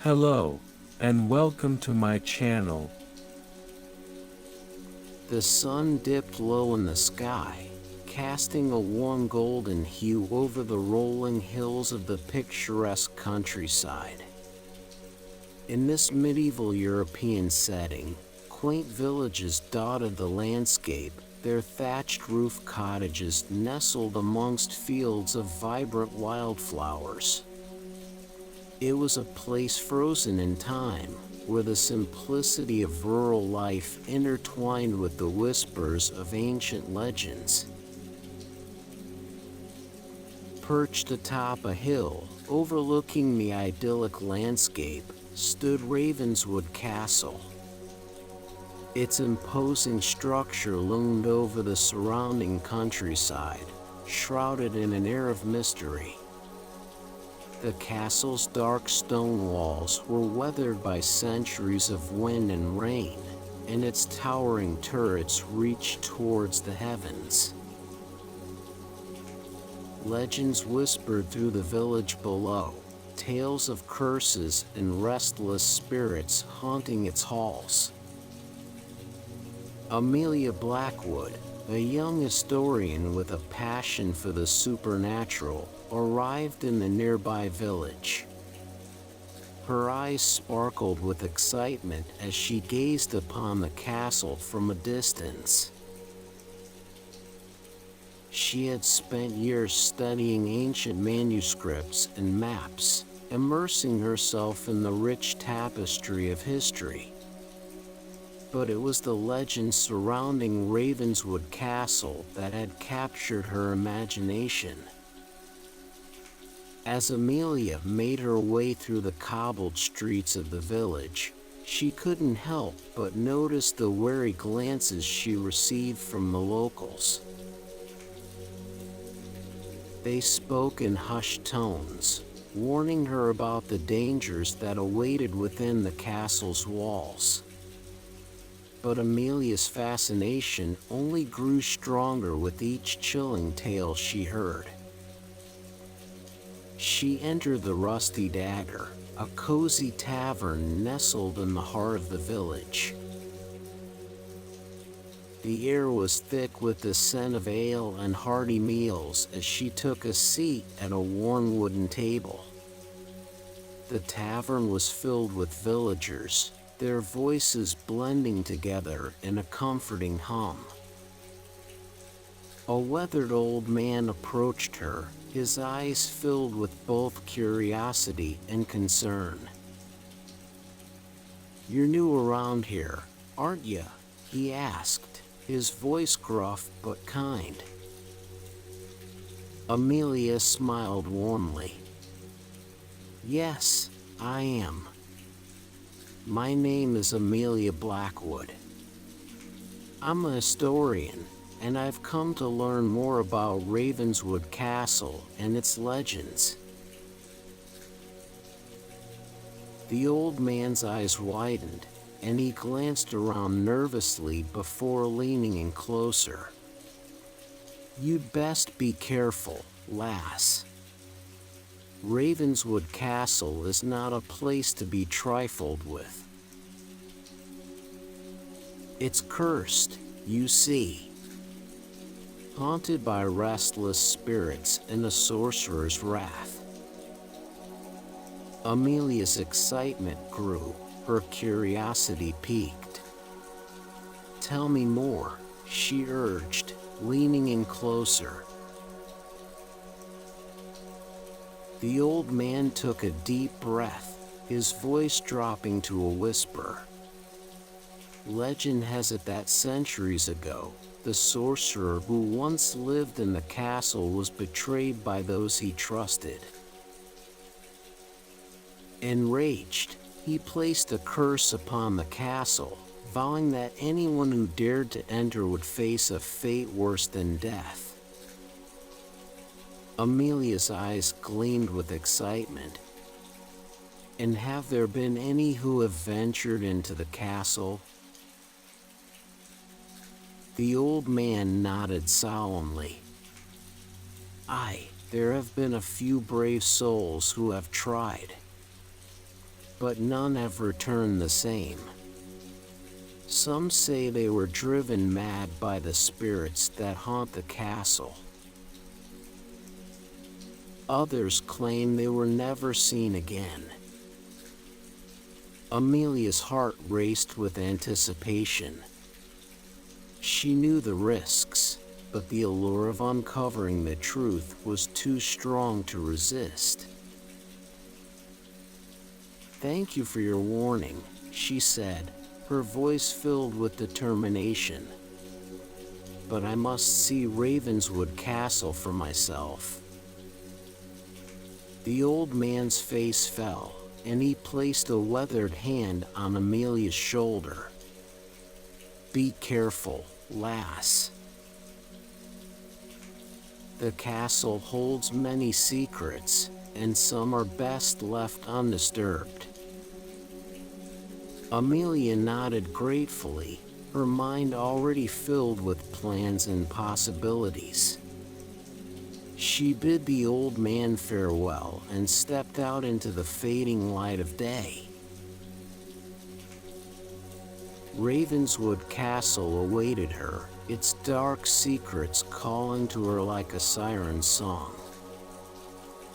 Hello, and welcome to my channel. The sun dipped low in the sky, casting a warm golden hue over the rolling hills of the picturesque countryside. In this medieval European setting, quaint villages dotted the landscape, their thatched roof cottages nestled amongst fields of vibrant wildflowers. It was a place frozen in time, where the simplicity of rural life intertwined with the whispers of ancient legends. Perched atop a hill, overlooking the idyllic landscape, stood Ravenswood Castle. Its imposing structure loomed over the surrounding countryside, shrouded in an air of mystery. The castle's dark stone walls were weathered by centuries of wind and rain, and its towering turrets reached towards the heavens. Legends whispered through the village below, tales of curses and restless spirits haunting its halls. Amelia Blackwood, a young historian with a passion for the supernatural, arrived in the nearby village. Her eyes sparkled with excitement as she gazed upon the castle from a distance. She had spent years studying ancient manuscripts and maps, immersing herself in the rich tapestry of history. But it was the legends surrounding Ravenswood Castle that had captured her imagination. As Amelia made her way through the cobbled streets of the village, she couldn't help but notice the wary glances she received from the locals. They spoke in hushed tones, warning her about the dangers that awaited within the castle's walls. But Amelia's fascination only grew stronger with each chilling tale she heard. She entered the Rusty Dagger, a cozy tavern nestled in the heart of the village. The air was thick with the scent of ale and hearty meals as she took a seat at a worn wooden table. The tavern was filled with villagers, their voices blending together in a comforting hum. A weathered old man approached her, his eyes filled with both curiosity and concern. "You're new around here, aren't you?" he asked, his voice gruff but kind. Amelia smiled warmly. "Yes, I am. My name is Amelia Blackwood. I'm a historian, and I've come to learn more about Ravenswood Castle and its legends." The old man's eyes widened, and he glanced around nervously before leaning in closer. "You'd best be careful, lass. Ravenswood Castle is not a place to be trifled with. It's cursed, you see, haunted by restless spirits and a sorcerer's wrath." Amelia's excitement grew, her curiosity piqued. "Tell me more," she urged, leaning in closer. The old man took a deep breath, his voice dropping to a whisper. "Legend has it that centuries ago, the sorcerer who once lived in the castle was betrayed by those he trusted. Enraged, he placed a curse upon the castle, vowing that anyone who dared to enter would face a fate worse than death." Amelia's eyes gleamed with excitement. "And have there been any who have ventured into the castle?" The old man nodded solemnly. "Aye, there have been a few brave souls who have tried. but none have returned the same. Some say they were driven mad by the spirits that haunt the castle. Others claim they were never seen again. Amelia's heart raced with anticipation. She knew the risks, but the allure of uncovering the truth was too strong to resist. "Thank you for your warning," she said, her voice filled with determination. "But I must see Ravenswood Castle for myself." The old man's face fell, and he placed a weathered hand on Amelia's shoulder. "Be careful, lass. The castle holds many secrets, and some are best left undisturbed." Amelia nodded gratefully, her mind already filled with plans and possibilities. She bid the old man farewell and stepped out into the fading light of day. Ravenswood Castle awaited her, its dark secrets calling to her like a siren's song.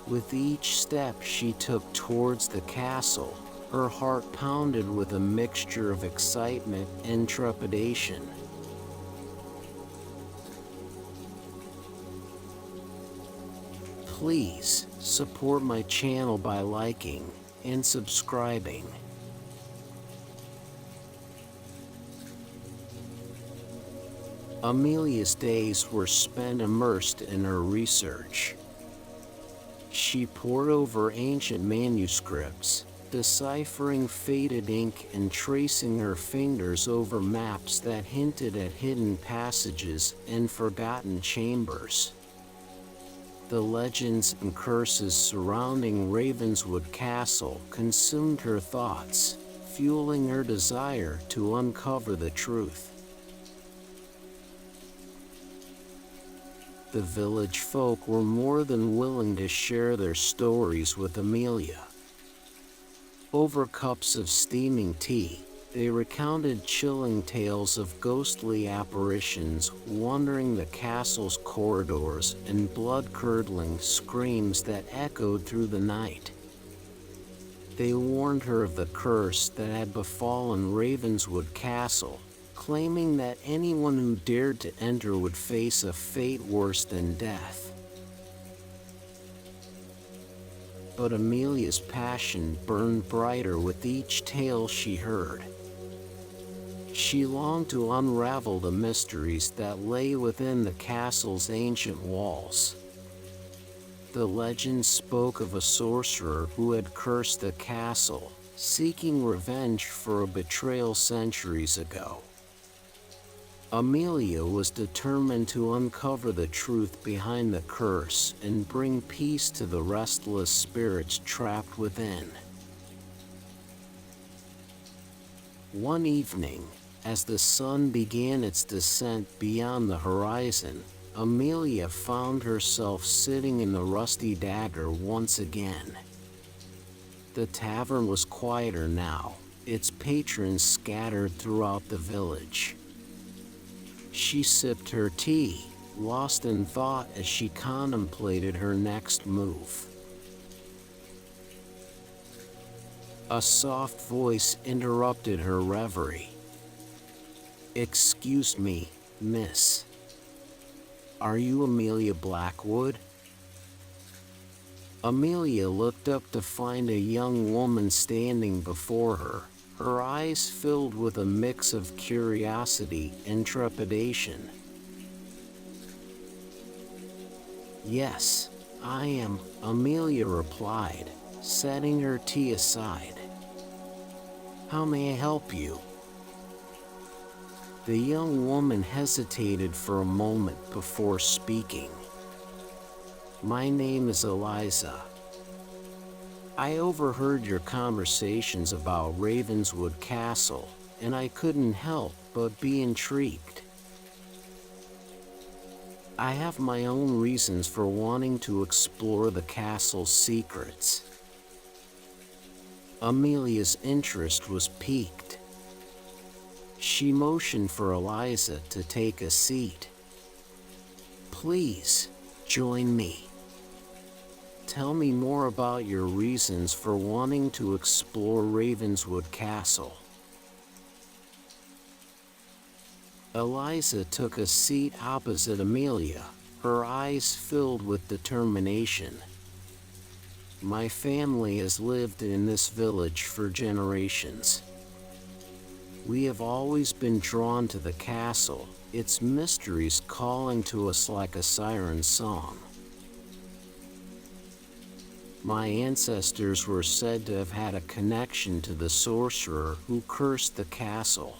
With each step she took towards the castle, her heart pounded with a mixture of excitement and trepidation. Please support my channel by liking and subscribing. Amelia's days were spent immersed in her research. She pored over ancient manuscripts, deciphering faded ink and tracing her fingers over maps that hinted at hidden passages and forgotten chambers. The legends and curses surrounding Ravenswood Castle consumed her thoughts, fueling her desire to uncover the truth. The village folk were more than willing to share their stories with Amelia. Over cups of steaming tea, they recounted chilling tales of ghostly apparitions wandering the castle's corridors and blood-curdling screams that echoed through the night. They warned her of the curse that had befallen Ravenswood Castle, claiming that anyone who dared to enter would face a fate worse than death. But Amelia's passion burned brighter with each tale she heard. She longed to unravel the mysteries that lay within the castle's ancient walls. The legend spoke of a sorcerer who had cursed the castle, seeking revenge for a betrayal centuries ago. Amelia was determined to uncover the truth behind the curse and bring peace to the restless spirits trapped within. One evening, as the sun began its descent beyond the horizon, Amelia found herself sitting in the Rusty Dagger once again. The tavern was quieter now, its patrons scattered throughout the village. She sipped her tea, lost in thought as she contemplated her next move. A soft voice interrupted her reverie. "Excuse me, miss. Are you Amelia Blackwood?" Amelia looked up to find a young woman standing before her, her eyes filled with a mix of curiosity and trepidation. "Yes, I am," Amelia replied, setting her tea aside. "How may I help you?" The young woman hesitated for a moment before speaking. "My name is Eliza. I overheard your conversations about Ravenswood Castle, and I couldn't help but be intrigued. I have my own reasons for wanting to explore the castle's secrets." Amelia's interest was piqued. She motioned for Eliza to take a seat. "Please, join me. Tell me more about your reasons for wanting to explore Ravenswood Castle." Eliza took a seat opposite Amelia, her eyes filled with determination. "My family has lived in this village for generations. We have always been drawn to the castle, its mysteries calling to us like a siren's song. My ancestors were said to have had a connection to the sorcerer who cursed the castle.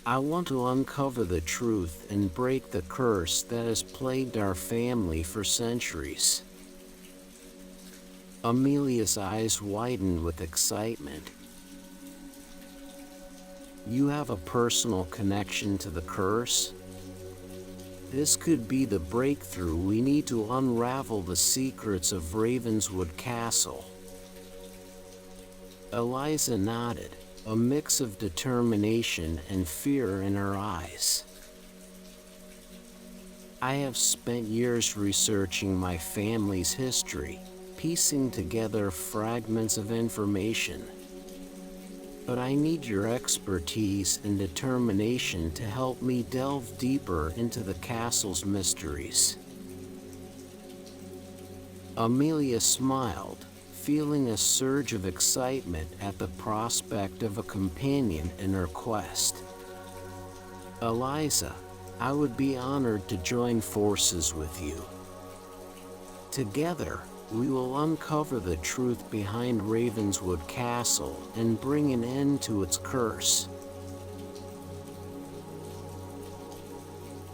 I want to uncover the truth and break the curse that has plagued our family for centuries." Amelia's eyes widened with excitement. "You have a personal connection to the curse? This could be the breakthrough we need to unravel the secrets of Ravenswood Castle." Eliza nodded, a mix of determination and fear in her eyes. "I have spent years researching my family's history, piecing together fragments of information. But I need your expertise and determination to help me delve deeper into the castle's mysteries." Amelia smiled, feeling a surge of excitement at the prospect of a companion in her quest. "Eliza, I would be honored to join forces with you. Together, we will uncover the truth behind Ravenswood Castle and bring an end to its curse."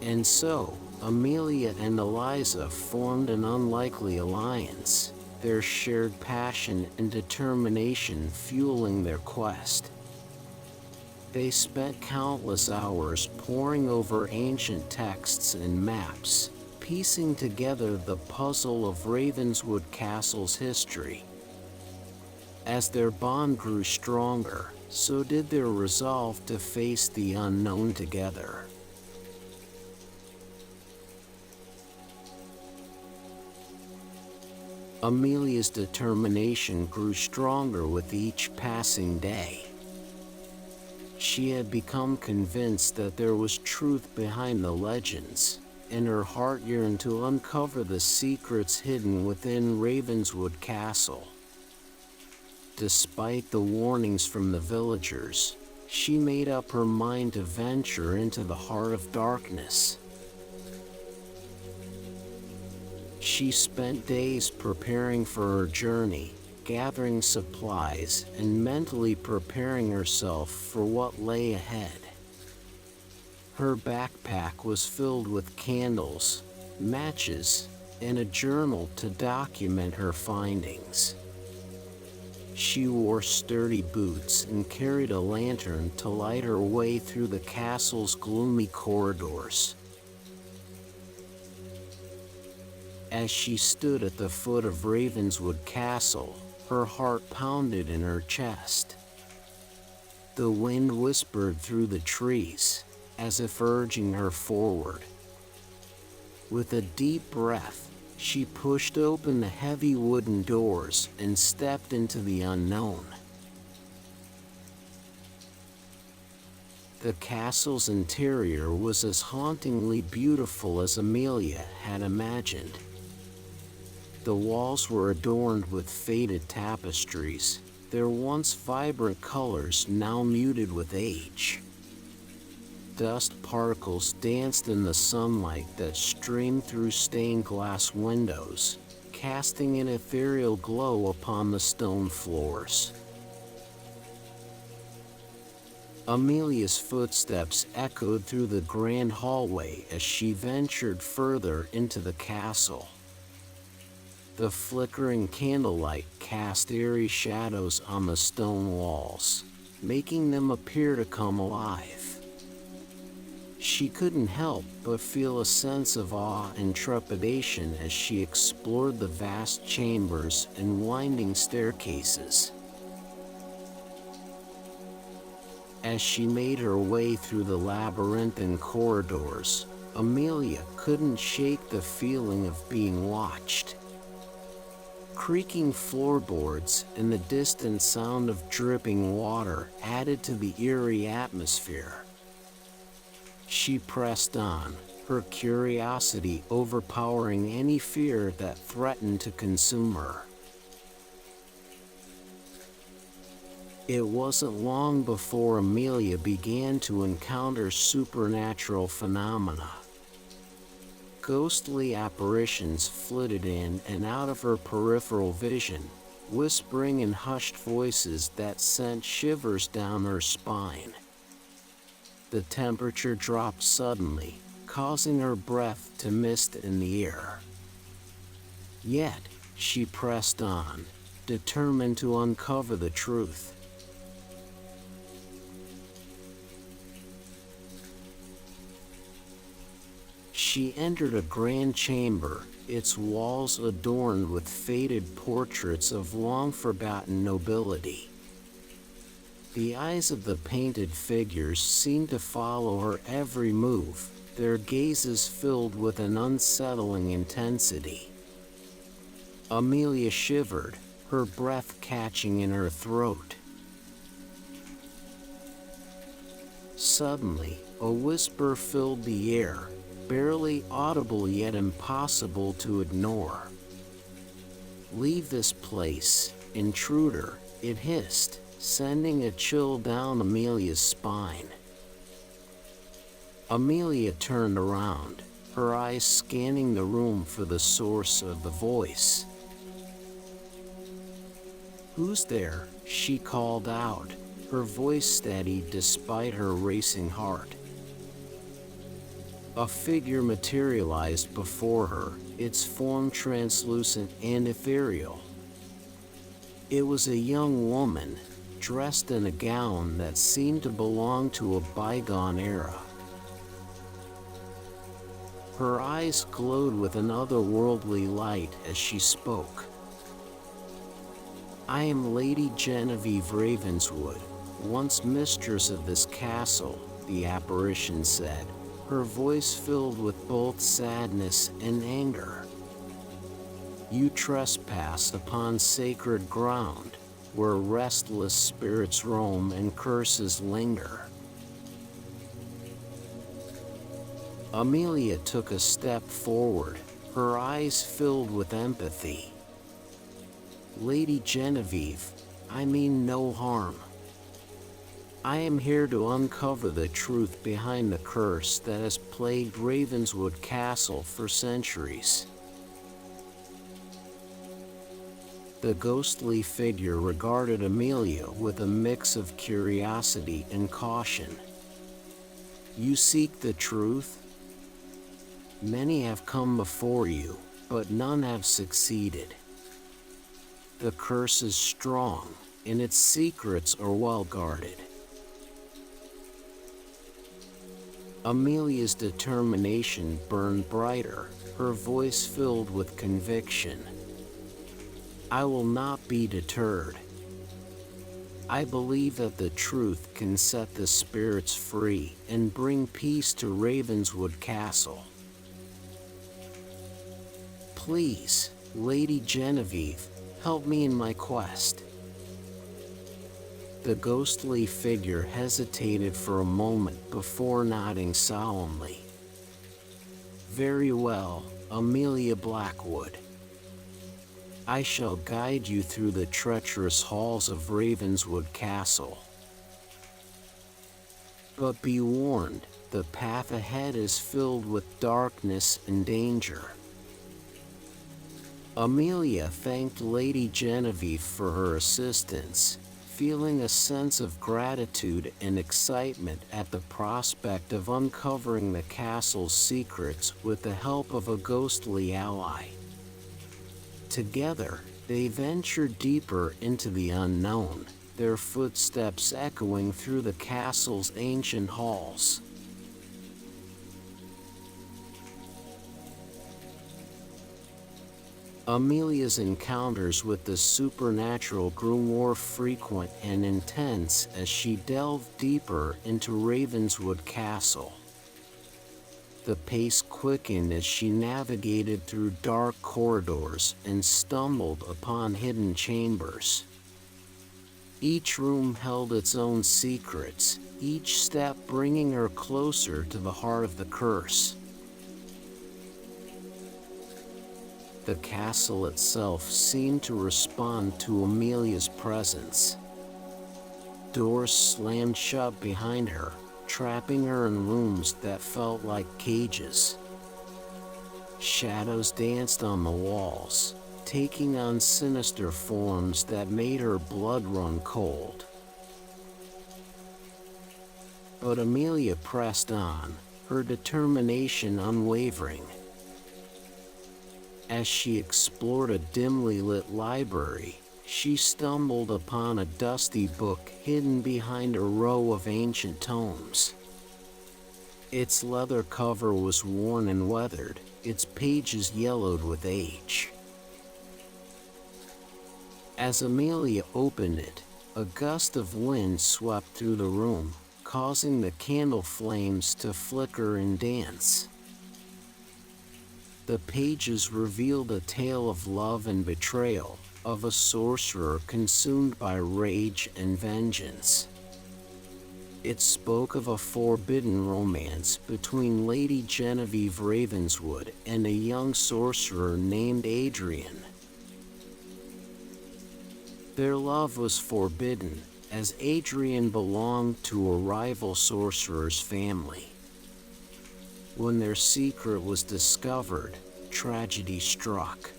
And so, Amelia and Eliza formed an unlikely alliance, their shared passion and determination fueling their quest. They spent countless hours poring over ancient texts and maps, piecing together the puzzle of Ravenswood Castle's history. As their bond grew stronger, so did their resolve to face the unknown together. Amelia's determination grew stronger with each passing day. She had become convinced that there was truth behind the legends, and her heart yearned to uncover the secrets hidden within Ravenswood Castle. Despite the warnings from the villagers, she made up her mind to venture into the heart of darkness. She spent days preparing for her journey, gathering supplies and mentally preparing herself for what lay ahead. Her backpack was filled with candles, matches, and a journal to document her findings. She wore sturdy boots and carried a lantern to light her way through the castle's gloomy corridors. As she stood at the foot of Ravenswood Castle, her heart pounded in her chest. The wind whispered through the trees, as if urging her forward. With a deep breath, she pushed open the heavy wooden doors and stepped into the unknown. The castle's interior was as hauntingly beautiful as Amelia had imagined. The walls were adorned with faded tapestries, their once vibrant colors now muted with age. Dust particles danced in the sunlight that streamed through stained glass windows, casting an ethereal glow upon the stone floors. Amelia's footsteps echoed through the grand hallway as she ventured further into the castle. The flickering candlelight cast eerie shadows on the stone walls, making them appear to come alive. She couldn't help but feel a sense of awe and trepidation as she explored the vast chambers and winding staircases. As she made her way through the labyrinthine corridors, Amelia couldn't shake the feeling of being watched. Creaking floorboards and the distant sound of dripping water added to the eerie atmosphere. She pressed on, her curiosity overpowering any fear that threatened to consume her. It wasn't long before Amelia began to encounter supernatural phenomena. Ghostly apparitions flitted in and out of her peripheral vision, whispering in hushed voices that sent shivers down her spine. The temperature dropped suddenly, causing her breath to mist in the air. Yet, she pressed on, determined to uncover the truth. She entered a grand chamber, its walls adorned with faded portraits of long-forgotten nobility. The eyes of the painted figures seemed to follow her every move, their gazes filled with an unsettling intensity. Amelia shivered, her breath catching in her throat. Suddenly, a whisper filled the air, barely audible yet impossible to ignore. "Leave this place, intruder," it hissed, sending a chill down Amelia's spine. Amelia turned around, her eyes scanning the room for the source of the voice. "Who's there?" she called out, her voice steady despite her racing heart. A figure materialized before her, its form translucent and ethereal. It was a young woman, dressed in a gown that seemed to belong to a bygone era. Her eyes glowed with an otherworldly light as she spoke. "I am Lady Genevieve Ravenswood, once mistress of this castle," the apparition said, her voice filled with both sadness and anger. "You trespass upon sacred ground, where restless spirits roam and curses linger." Amelia took a step forward, her eyes filled with empathy. "Lady Genevieve, I mean no harm. I am here to uncover the truth behind the curse that has plagued Ravenswood Castle for centuries." The ghostly figure regarded Amelia with a mix of curiosity and caution. "You seek the truth? Many have come before you, but none have succeeded. The curse is strong, and its secrets are well guarded." Amelia's determination burned brighter, her voice filled with conviction. "I will not be deterred. I believe that the truth can set the spirits free and bring peace to Ravenswood Castle. Please, Lady Genevieve, help me in my quest." The ghostly figure hesitated for a moment before nodding solemnly. "Very well, Amelia Blackwood. I shall guide you through the treacherous halls of Ravenswood Castle. But be warned, the path ahead is filled with darkness and danger." Amelia thanked Lady Genevieve for her assistance, feeling a sense of gratitude and excitement at the prospect of uncovering the castle's secrets with the help of a ghostly ally. Together, they ventured deeper into the unknown, their footsteps echoing through the castle's ancient halls. Amelia's encounters with the supernatural grew more frequent and intense as she delved deeper into Ravenswood Castle. The pace quickened as she navigated through dark corridors and stumbled upon hidden chambers. Each room held its own secrets, each step bringing her closer to the heart of the curse. The castle itself seemed to respond to Amelia's presence. Doors slammed shut behind her, trapping her in rooms that felt like cages. Shadows danced on the walls, taking on sinister forms that made her blood run cold. But Amelia pressed on, her determination unwavering. As she explored a dimly lit library, she stumbled upon a dusty book hidden behind a row of ancient tomes. Its leather cover was worn and weathered, its pages yellowed with age. As Amelia opened it, a gust of wind swept through the room, causing the candle flames to flicker and dance. The pages revealed a tale of love and betrayal, of a sorcerer consumed by rage and vengeance. It spoke of a forbidden romance between Lady Genevieve Ravenswood and a young sorcerer named Adrian. Their love was forbidden, as Adrian belonged to a rival sorcerer's family. When their secret was discovered, tragedy struck.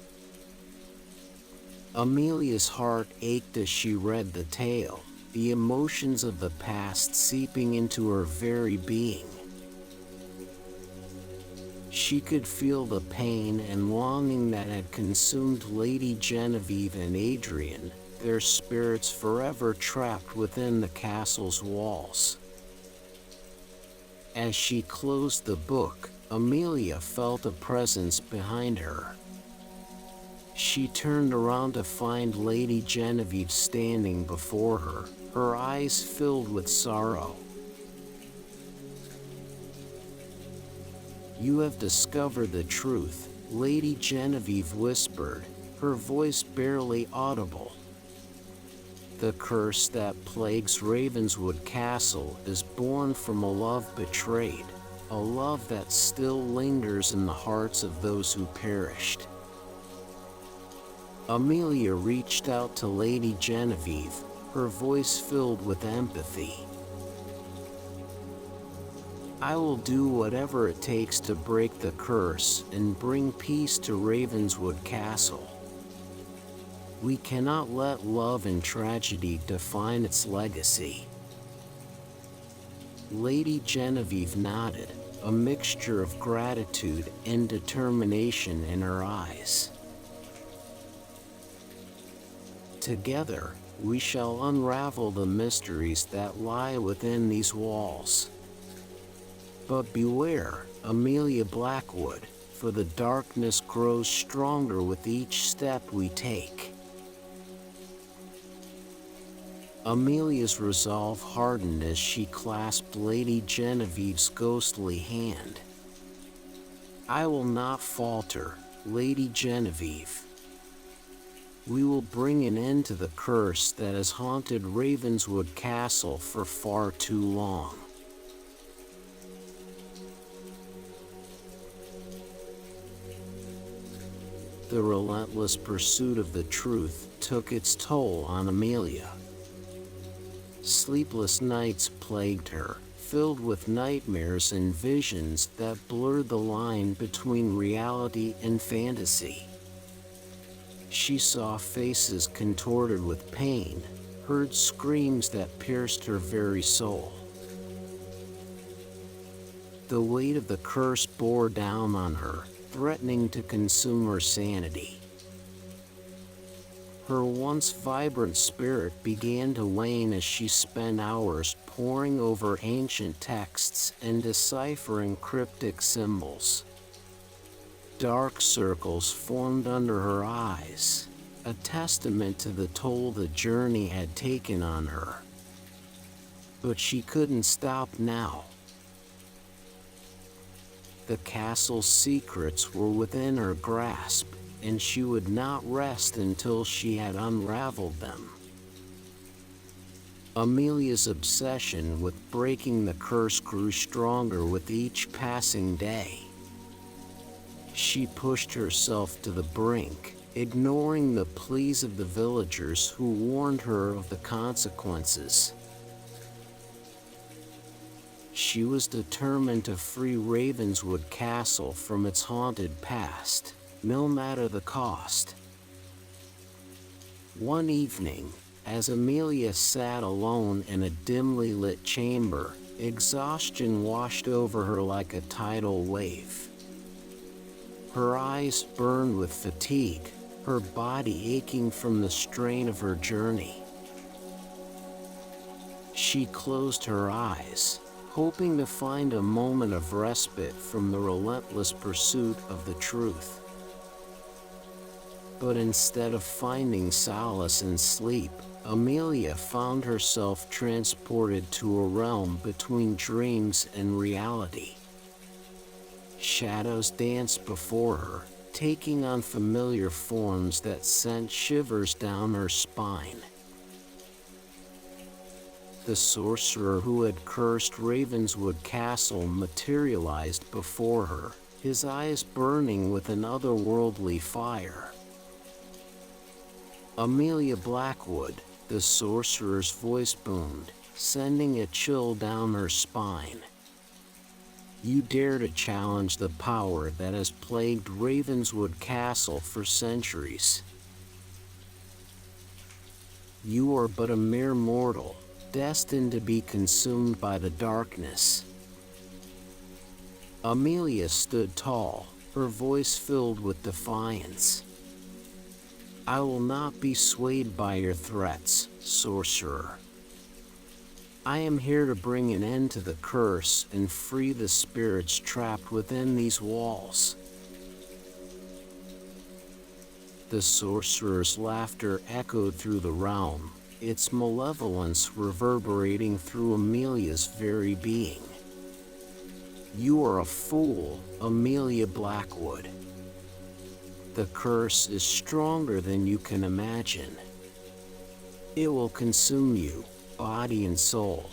Amelia's heart ached as she read the tale, the emotions of the past seeping into her very being. She could feel the pain and longing that had consumed Lady Genevieve and Adrian, their spirits forever trapped within the castle's walls. As she closed the book, Amelia felt a presence behind her. She turned around to find Lady Genevieve standing before her, her eyes filled with sorrow. "You have discovered the truth," Lady Genevieve whispered, her voice barely audible. "The curse that plagues Ravenswood Castle is born from a love betrayed, a love that still lingers in the hearts of those who perished." Amelia reached out to Lady Genevieve, her voice filled with empathy. "I will do whatever it takes to break the curse and bring peace to Ravenswood Castle. We cannot let love and tragedy define its legacy." Lady Genevieve nodded, a mixture of gratitude and determination in her eyes. "Together, we shall unravel the mysteries that lie within these walls. But beware, Amelia Blackwood, for the darkness grows stronger with each step we take." Amelia's resolve hardened as she clasped Lady Genevieve's ghostly hand. "I will not falter, Lady Genevieve. We will bring an end to the curse that has haunted Ravenswood Castle for far too long." The relentless pursuit of the truth took its toll on Amelia. Sleepless nights plagued her, filled with nightmares and visions that blurred the line between reality and fantasy. She saw faces contorted with pain, heard screams that pierced her very soul. The weight of the curse bore down on her, threatening to consume her sanity. Her once vibrant spirit began to wane as she spent hours poring over ancient texts and deciphering cryptic symbols. Dark circles formed under her eyes, a testament to the toll the journey had taken on her. But she couldn't stop now. The castle's secrets were within her grasp, and she would not rest until she had unraveled them. Amelia's obsession with breaking the curse grew stronger with each passing day. She pushed herself to the brink, ignoring the pleas of the villagers who warned her of the consequences. She was determined to free Ravenswood Castle from its haunted past, no matter the cost. One evening, as Amelia sat alone in a dimly lit chamber, exhaustion washed over her like a tidal wave. Her eyes burned with fatigue, her body aching from the strain of her journey. She closed her eyes, hoping to find a moment of respite from the relentless pursuit of the truth. But instead of finding solace in sleep, Amelia found herself transported to a realm between dreams and reality. Shadows danced before her, taking on familiar forms that sent shivers down her spine. The sorcerer who had cursed Ravenswood Castle materialized before her, his eyes burning with an otherworldly fire. "Amelia Blackwood," the sorcerer's voice boomed, sending a chill down her spine. "You dare to challenge the power that has plagued Ravenswood Castle for centuries. You are but a mere mortal, destined to be consumed by the darkness." Amelia stood tall, her voice filled with defiance. "I will not be swayed by your threats, sorcerer. I am here to bring an end to the curse and free the spirits trapped within these walls." The sorcerer's laughter echoed through the realm, its malevolence reverberating through Amelia's very being. "You are a fool, Amelia Blackwood. The curse is stronger than you can imagine. It will consume you, body and soul."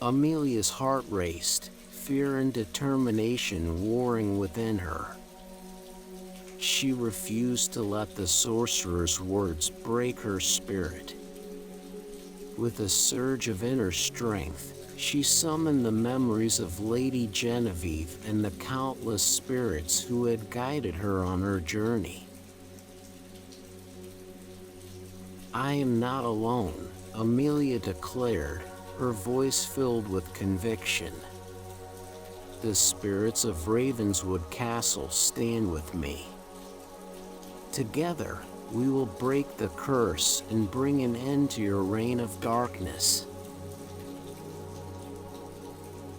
Amelia's heart raced, fear and determination warring within her. She refused to let the sorcerer's words break her spirit. With a surge of inner strength, she summoned the memories of Lady Genevieve and the countless spirits who had guided her on her journey. "I am not alone," Amelia declared, her voice filled with conviction. "The spirits of Ravenswood Castle stand with me. Together, we will break the curse and bring an end to your reign of darkness."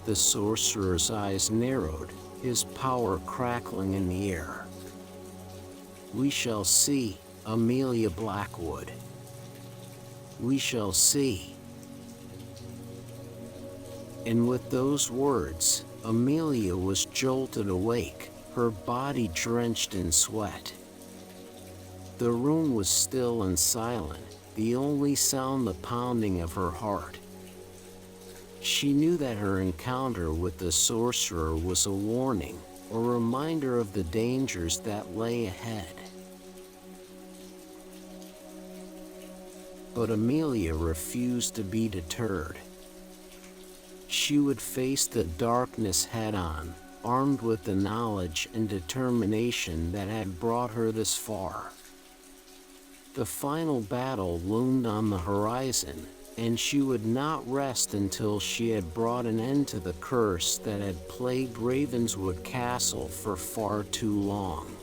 The sorcerer's eyes narrowed, his power crackling in the air. "We shall see, Amelia Blackwood. We shall see." And with those words, Amelia was jolted awake, her body drenched in sweat. The room was still and silent, the only sound the pounding of her heart. She knew that her encounter with the sorcerer was a warning, a reminder of the dangers that lay ahead. But Amelia refused to be deterred. She would face the darkness head-on, armed with the knowledge and determination that had brought her this far. The final battle loomed on the horizon, and she would not rest until she had brought an end to the curse that had plagued Ravenswood Castle for far too long.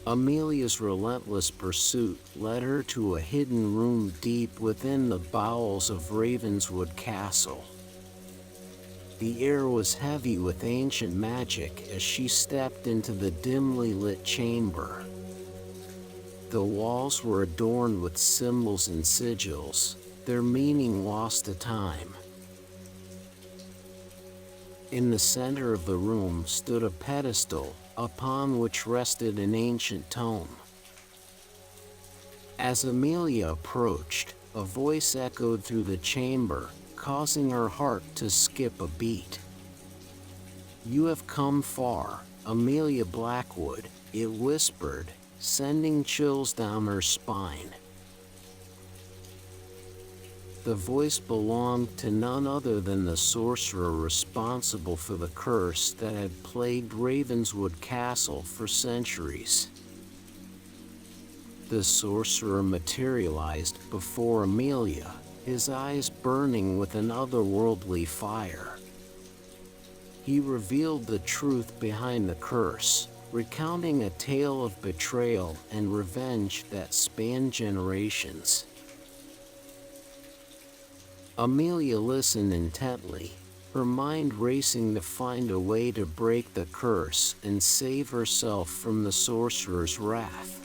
Amelia's relentless pursuit led her to a hidden room deep within the bowels of Ravenswood Castle. The air was heavy with ancient magic as she stepped into the dimly lit chamber. The walls were adorned with symbols and sigils, their meaning lost to time. In the center of the room stood a pedestal, upon which rested an ancient tome. As Amelia approached, a voice echoed through the chamber, causing her heart to skip a beat. "You have come far, Amelia Blackwood," it whispered, sending chills down her spine. The voice belonged to none other than the sorcerer responsible for the curse that had plagued Ravenswood Castle for centuries. The sorcerer materialized before Amelia, his eyes burning with an otherworldly fire. He revealed the truth behind the curse, recounting a tale of betrayal and revenge that spanned generations. Amelia listened intently, her mind racing to find a way to break the curse and save herself from the sorcerer's wrath.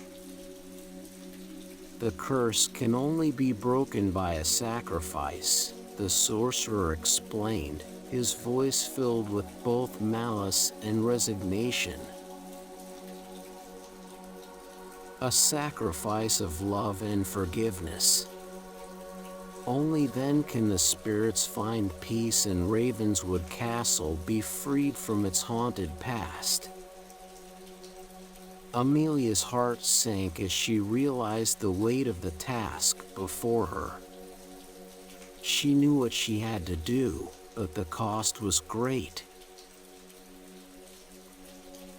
"The curse can only be broken by a sacrifice," the sorcerer explained, his voice filled with both malice and resignation. "A sacrifice of love and forgiveness. Only then can the spirits find peace and Ravenswood Castle be freed from its haunted past." Amelia's heart sank as she realized the weight of the task before her. She knew what she had to do, but the cost was great.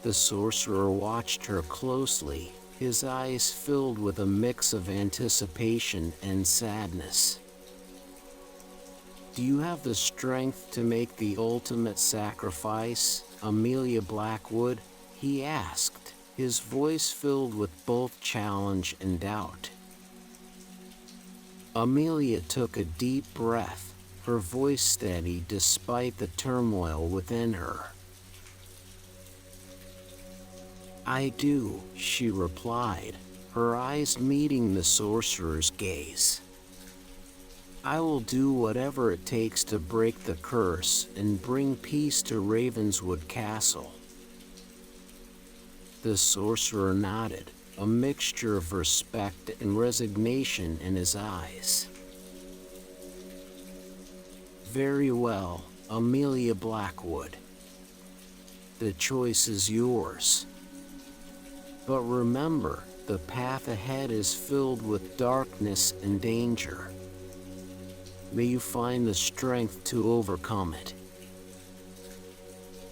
The sorcerer watched her closely, his eyes filled with a mix of anticipation and sadness. "Do you have the strength to make the ultimate sacrifice, Amelia Blackwood?" he asked, his voice filled with both challenge and doubt. Amelia took a deep breath, her voice steady despite the turmoil within her. "I do," she replied, her eyes meeting the sorcerer's gaze. "I will do whatever it takes to break the curse and bring peace to Ravenswood Castle." The sorcerer nodded, a mixture of respect and resignation in his eyes. "Very well, Amelia Blackwood. The choice is yours. But remember, the path ahead is filled with darkness and danger. May you find the strength to overcome it."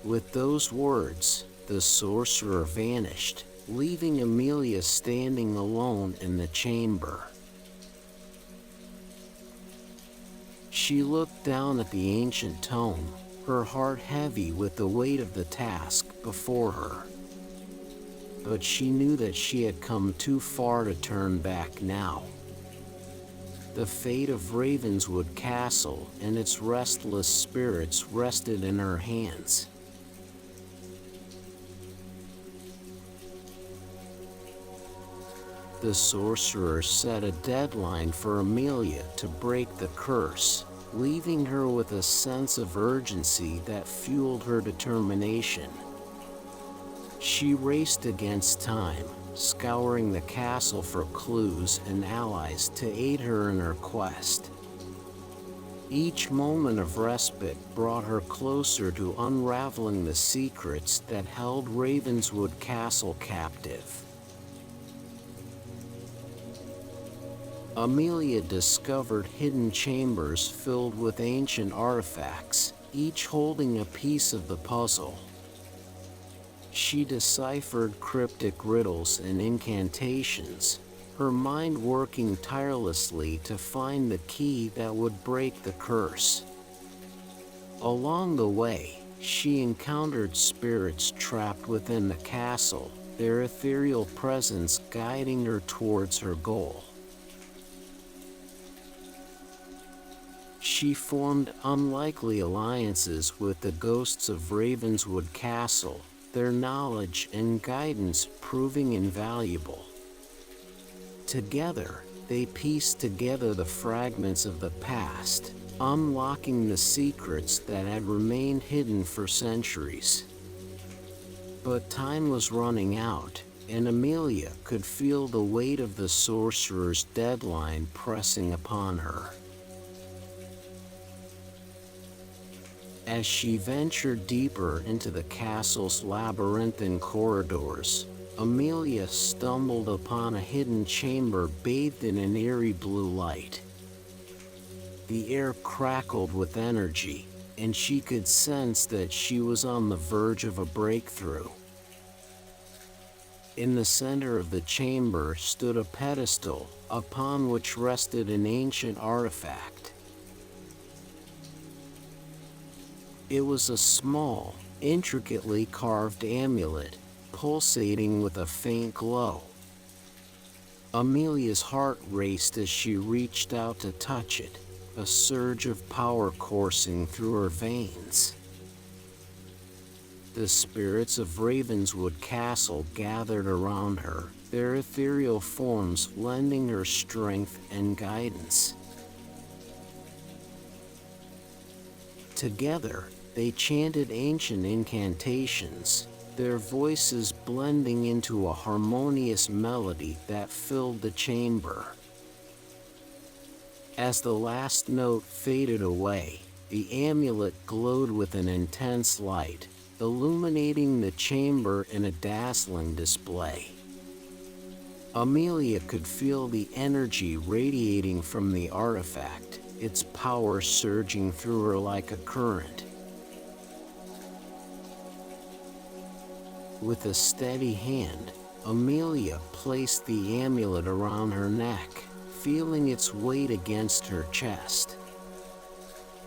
With those words, the sorcerer vanished, leaving Amelia standing alone in the chamber. She looked down at the ancient tome, her heart heavy with the weight of the task before her. But she knew that she had come too far to turn back now. The fate of Ravenswood Castle and its restless spirits rested in her hands. The sorcerer set a deadline for Amelia to break the curse, leaving her with a sense of urgency that fueled her determination. She raced against time, scouring the castle for clues and allies to aid her in her quest. Each moment of respite brought her closer to unraveling the secrets that held Ravenswood Castle captive. Amelia discovered hidden chambers filled with ancient artifacts, each holding a piece of the puzzle. She deciphered cryptic riddles and incantations, her mind working tirelessly to find the key that would break the curse. Along the way, she encountered spirits trapped within the castle, their ethereal presence guiding her towards her goal. She formed unlikely alliances with the ghosts of Ravenswood Castle, their knowledge and guidance proving invaluable. Together, they pieced together the fragments of the past, unlocking the secrets that had remained hidden for centuries. But time was running out, and Amelia could feel the weight of the sorcerer's deadline pressing upon her. As she ventured deeper into the castle's labyrinthine corridors, Amelia stumbled upon a hidden chamber bathed in an eerie blue light. The air crackled with energy, and she could sense that she was on the verge of a breakthrough. In the center of the chamber stood a pedestal, upon which rested an ancient artifact. It was a small, intricately carved amulet, pulsating with a faint glow. Amelia's heart raced as she reached out to touch it, a surge of power coursing through her veins. The spirits of Ravenswood Castle gathered around her, their ethereal forms lending her strength and guidance. Together, they chanted ancient incantations, their voices blending into a harmonious melody that filled the chamber. As the last note faded away, the amulet glowed with an intense light, illuminating the chamber in a dazzling display. Amelia could feel the energy radiating from the artifact, its power surging through her like a current. With a steady hand, Amelia placed the amulet around her neck, feeling its weight against her chest.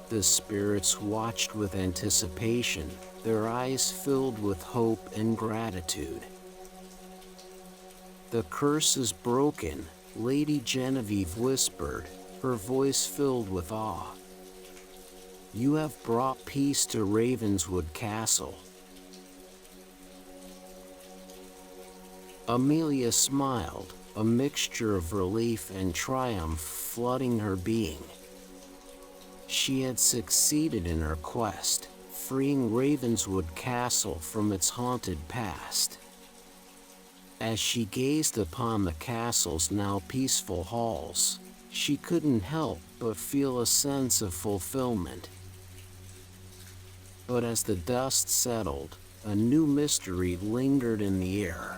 The spirits watched with anticipation, their eyes filled with hope and gratitude. "The curse is broken," Lady Genevieve whispered, her voice filled with awe. "You have brought peace to Ravenswood Castle." Amelia smiled, a mixture of relief and triumph flooding her being. She had succeeded in her quest, freeing Ravenswood Castle from its haunted past. As she gazed upon the castle's now peaceful halls, she couldn't help but feel a sense of fulfillment. But as the dust settled, a new mystery lingered in the air.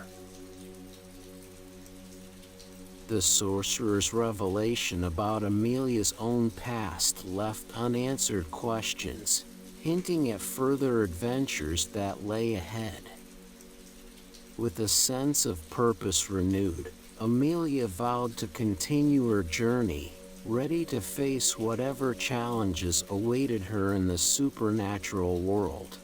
The sorcerer's revelation about Amelia's own past left unanswered questions, hinting at further adventures that lay ahead. With a sense of purpose renewed, Amelia vowed to continue her journey, ready to face whatever challenges awaited her in the supernatural world.